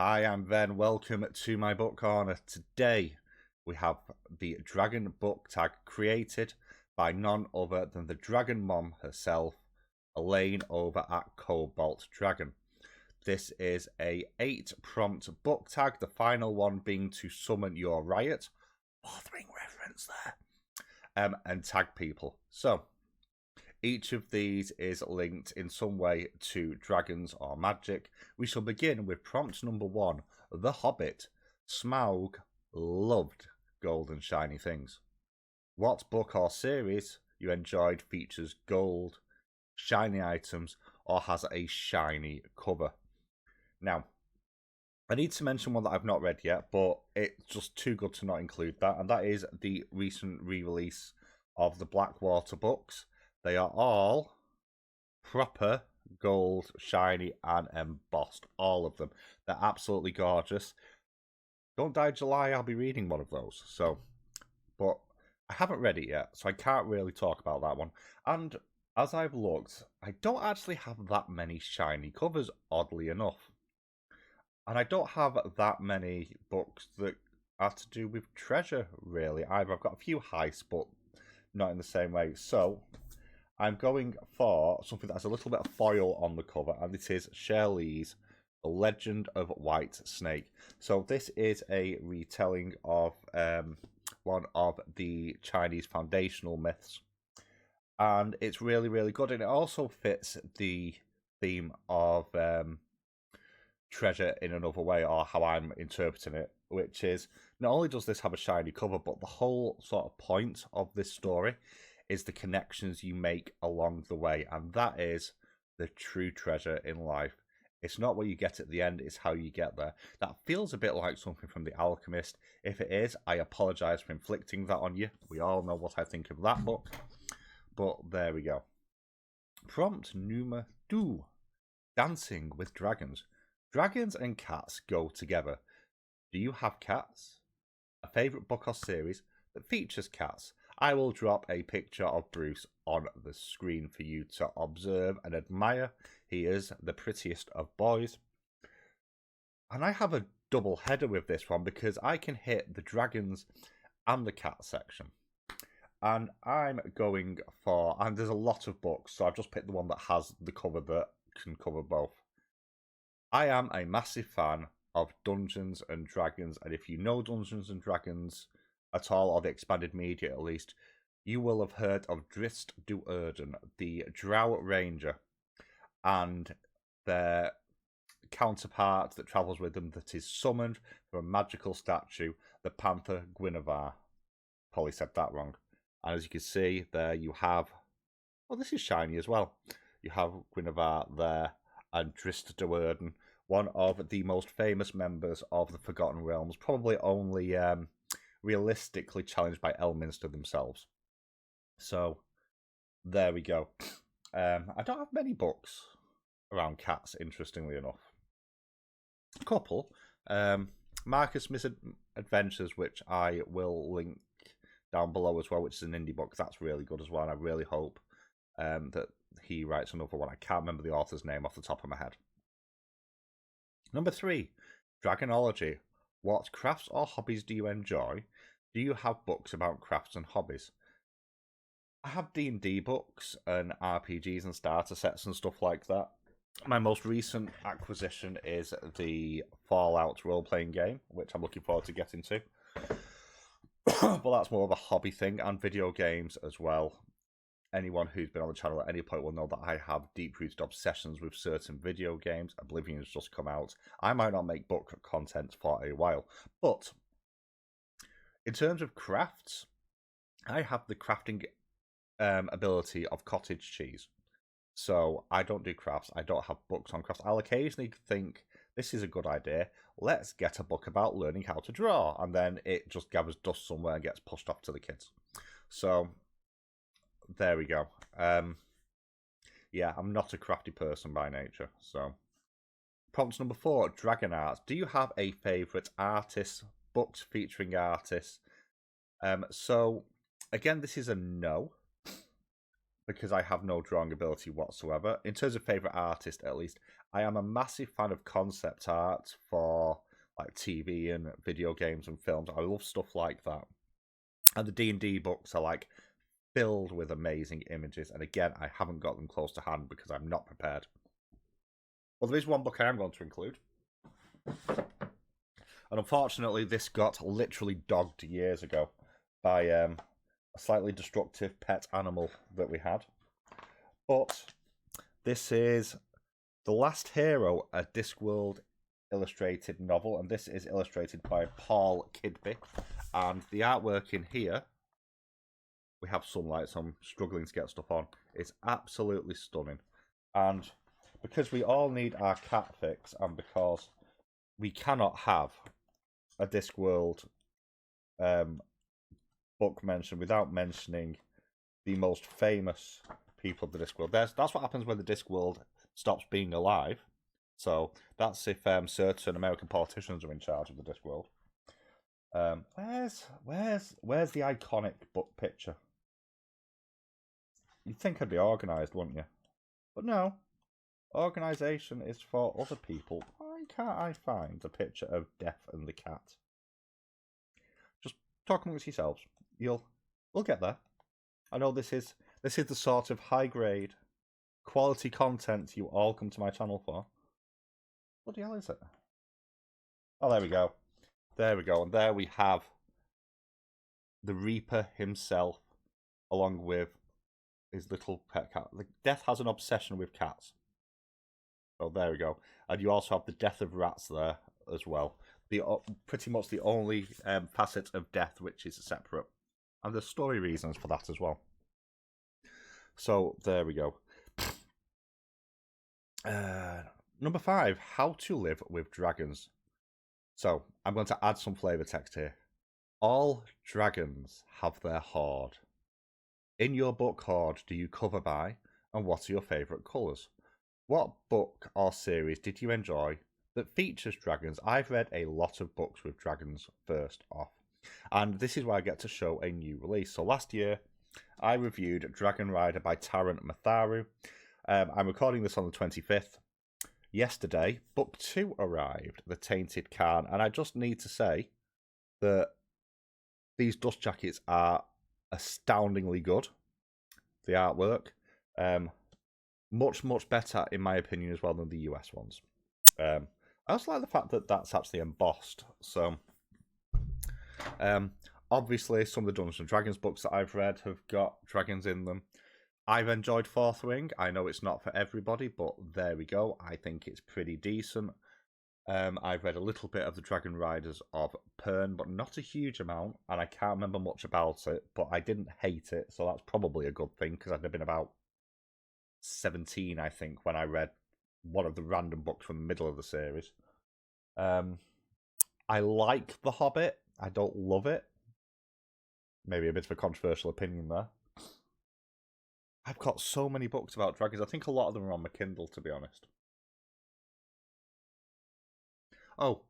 Hi, I'm Ben. Welcome to my book corner. Today we have the Dragon BookTag created by none other than the Dragon Mom herself, Elaine over at Cobalt Dragon. This is a 8-prompt book tag, the final one being to summon your riot. Bothering reference there. And tag people. So each of these is linked in some way to dragons or magic. We shall begin with prompt number 1, The Hobbit. Smaug loved gold and shiny things. What book or series you enjoyed features gold, shiny items, or has a shiny cover? Now, I need to mention one that I've not read yet, but it's just too good to not include that, and that is the recent re-release of the Blackwater books. They are all proper gold, shiny, and embossed. All of them. They're absolutely gorgeous. Don't die July, I'll be reading one of those. But I haven't read it yet, so I can't really talk about that one. And as I've looked, I don't actually have that many shiny covers, oddly enough. And I don't have that many books that are to do with treasure, really, either. I've got a few heists, but not in the same way. So I'm going for something that has a little bit of foil on the cover, and this is Shirley's The Legend of White Snake. So this is a retelling of one of the Chinese foundational myths, and it's really, really good, and it also fits the theme of treasure in another way, or how I'm interpreting it, which is not only does this have a shiny cover, but the whole sort of point of this story is the connections you make along the way, and that is the true treasure in life. It's not what you get at the end, it's how you get there. That feels a bit like something from The Alchemist. If it is, I apologise for inflicting that on you. We all know what I think of that book, but there we go. Prompt number 2. Dancing with Dragons. Dragons and cats go together. Do you have cats? A favourite book or series that features cats? I will drop a picture of Bruce on the screen for you to observe and admire. He is the prettiest of boys. And I have a double header with this one because I can hit the dragons and the cat section. And I'm going for, and there's a lot of books, so I've just picked the one that has the cover that can cover both. I am a massive fan of Dungeons and Dragons, and if you know Dungeons and Dragons at all, or the expanded media at least, you will have heard of Drizzt Do'Urden, the Drow Ranger, and their counterpart that travels with them that is summoned from a magical statue, the Panther Guinevere. Probably said that wrong. And as you can see, there you have, well, this is shiny as well. You have Guinevere there, and Drizzt Do'Urden, one of the most famous members of the Forgotten Realms, probably only realistically challenged by Elminster themselves. So there we go. I don't have many books around cats, interestingly enough. A couple. Marcus Misadventures, which I will link down below as well, which is an indie book. That's really good as well, and I really hope that he writes another one. I can't remember the author's name off the top of my head. Number 3, Dragonology. What crafts or hobbies do you enjoy? Do you have books about crafts and hobbies? I have D&D books and RPGs and starter sets and stuff like that. My most recent acquisition is the Fallout role-playing game, which I'm looking forward to getting to. But that's more of a hobby thing, and video games as well. Anyone who's been on the channel at any point will know that I have deep-rooted obsessions with certain video games. Oblivion has just come out. I might not make book content for a while, but in terms of crafts, I have the crafting ability of cottage cheese. So I don't do crafts. I don't have books on crafts. I'll occasionally think, this is a good idea. Let's get a book about learning how to draw. And then it just gathers dust somewhere and gets pushed off to the kids. So there we go. Yeah, I'm not a crafty person by nature. So prompt number 4, Dragon Art. Do you have a favourite artist? Books featuring artists? So again, this is a no. because I have no drawing ability whatsoever. In terms of favourite artist, at least, I am a massive fan of concept art for like TV and video games and films. I love stuff like that. And the D&D books are like filled with amazing images. And again, I haven't got them close to hand because I'm not prepared. Well, there is one book I am going to include. And unfortunately, this got literally dogged years ago by a slightly destructive pet animal that we had. But this is The Last Hero, a Discworld illustrated novel, and this is illustrated by Paul Kidby. And the artwork in here, we have sunlight, so I'm struggling to get stuff on. It's absolutely stunning. And because we all need our cat fix, and because we cannot have a Discworld book mentioned without mentioning the most famous people of the Discworld. That's what happens when the Discworld stops being alive. So that's if certain American politicians are in charge of the Discworld. Where's the iconic book picture? You'd think I'd be organised, wouldn't you? But no. Organisation is for other people. Why can't I find a picture of Death and the cat? Just talk amongst yourselves. We'll get there. I know this is the sort of high grade, quality content you all come to my channel for. What the hell is it? Oh, there we go. There we go. And there we have the Reaper himself, along with his little pet cat. Death has an obsession with cats. Oh, there we go. And you also have the death of rats there as well. Pretty much the only facet of Death which is separate. And there's story reasons for that as well. So, there we go. Number 5, How to Live with Dragons. So, I'm going to add some flavour text here. All dragons have their horde. In your book horde do you cover by, and what are your favourite colours? What book or series did you enjoy that features dragons? I've read a lot of books with dragons first off, and this is where I get to show a new release. So last year, I reviewed Dragon Rider by Tarrant Matharu. I'm recording this on the 25th. Yesterday, book 2 arrived, The Tainted Cairn, and I just need to say that these dust jackets are astoundingly good. The artwork, much better in my opinion as well than the US ones. I also like the fact that that's actually embossed. So, obviously, some of the Dungeons and Dragons books that I've read have got dragons in them. I've enjoyed Fourth Wing. I know it's not for everybody, but there we go. I think it's pretty decent. I've read a little bit of the Dragon Riders of Pern, but not a huge amount, and I can't remember much about it, but I didn't hate it, so that's probably a good thing, because I'd have been about 17, I think, when I read one of the random books from the middle of the series. I like The Hobbit. I don't love it. Maybe a bit of a controversial opinion there. I've got so many books about dragons. I think a lot of them are on my Kindle, to be honest. Oh,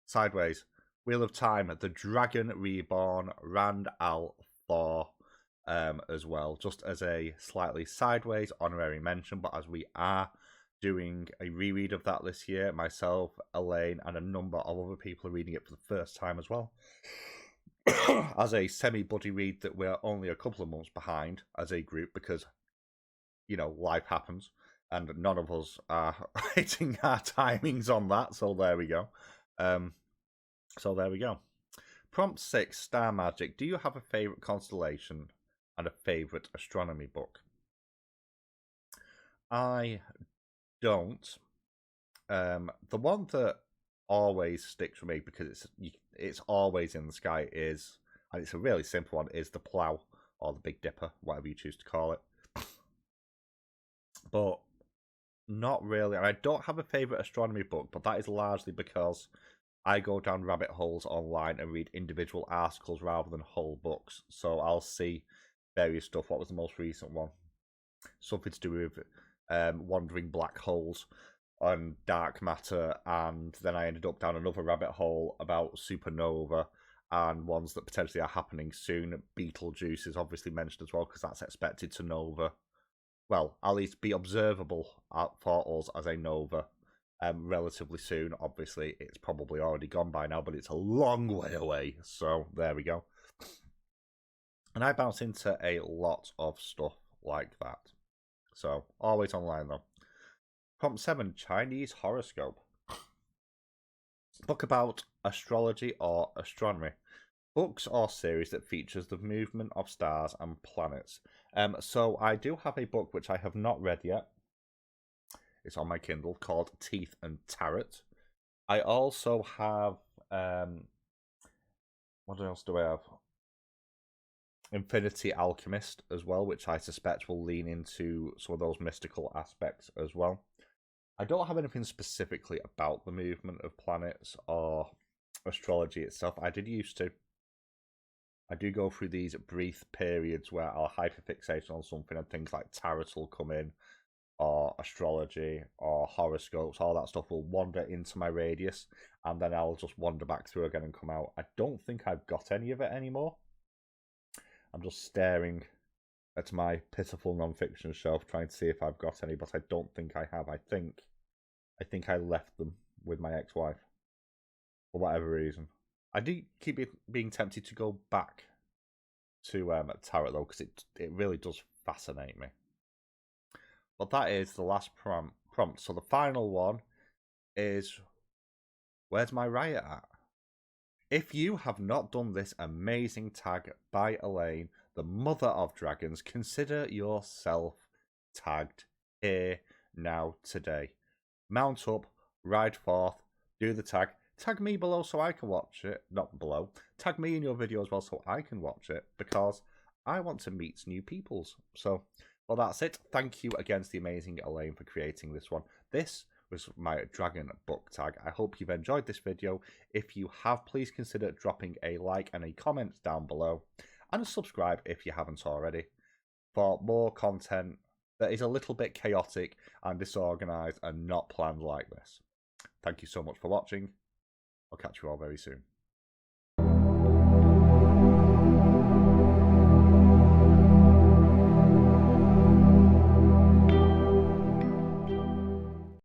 sideways. Wheel of Time, The Dragon Reborn, Rand Al Thor as well. Just as a slightly sideways honorary mention, but as we are doing a reread of that this year, myself, Elaine, and a number of other people are reading it for the first time as well. As a semi-buddy read that we're only a couple of months behind as a group because, you know, life happens and none of us are hitting our timings on that. So there we go. Prompt 6, Star Magic. Do you have a favourite constellation and a favourite astronomy book? I don't. The one that always sticks with me because it's always in the sky is, and it's a really simple one, is the Plough or the Big Dipper, whatever you choose to call it. But not really. And I don't have a favourite astronomy book, but that is largely because I go down rabbit holes online and read individual articles rather than whole books. So I'll see various stuff. What was the most recent one? Something to do with wandering black holes on dark matter, and then I ended up down another rabbit hole about supernova and ones that potentially are happening soon. Beetlejuice is obviously mentioned as well because that's expected to nova well, at least be observable for us as a Nova relatively soon. Obviously, it's probably already gone by now, but it's a long way away. So there we go. And I bounce into a lot of stuff like that. So always online though. Prompt 7, Chinese horoscope. Book about astrology or astronomy. Books or series that features the movement of stars and planets. So I do have a book which I have not read yet. It's on my Kindle, called Teeth and Tarot. I also have what else do I have? Infinity Alchemist as well, which I suspect will lean into some of those mystical aspects as well. I don't have anything specifically about the movement of planets or astrology itself. I did used to. I do go through these brief periods where I'll hyperfixate on something and things like tarot will come in, or astrology, or horoscopes, all that stuff will wander into my radius, and then I'll just wander back through again and come out. I don't think I've got any of it anymore. I'm just staring at my pitiful non-fiction shelf, trying to see if I've got any, but I don't think I have. I think I left them with my ex-wife for whatever reason. I do keep being tempted to go back to tarot though, because it really does fascinate me. But that is the last prompt. So the final one is, where's my riot at? If you have not done this amazing tag by Elaine, the mother of dragons, consider yourself tagged here, now, today. Mount up, ride forth, do the tag. Tag me below so I can watch it. Not below. Tag me in your video as well so I can watch it, because I want to meet new peoples. So, well, that's it. Thank you again to the amazing Elaine for creating this one. This was my Dragon book tag. I hope you've enjoyed this video. If you have, please consider dropping a like and a comment down below, and subscribe if you haven't already, for more content that is a little bit chaotic and disorganized and not planned like this. Thank you so much for watching. I'll catch you all very soon.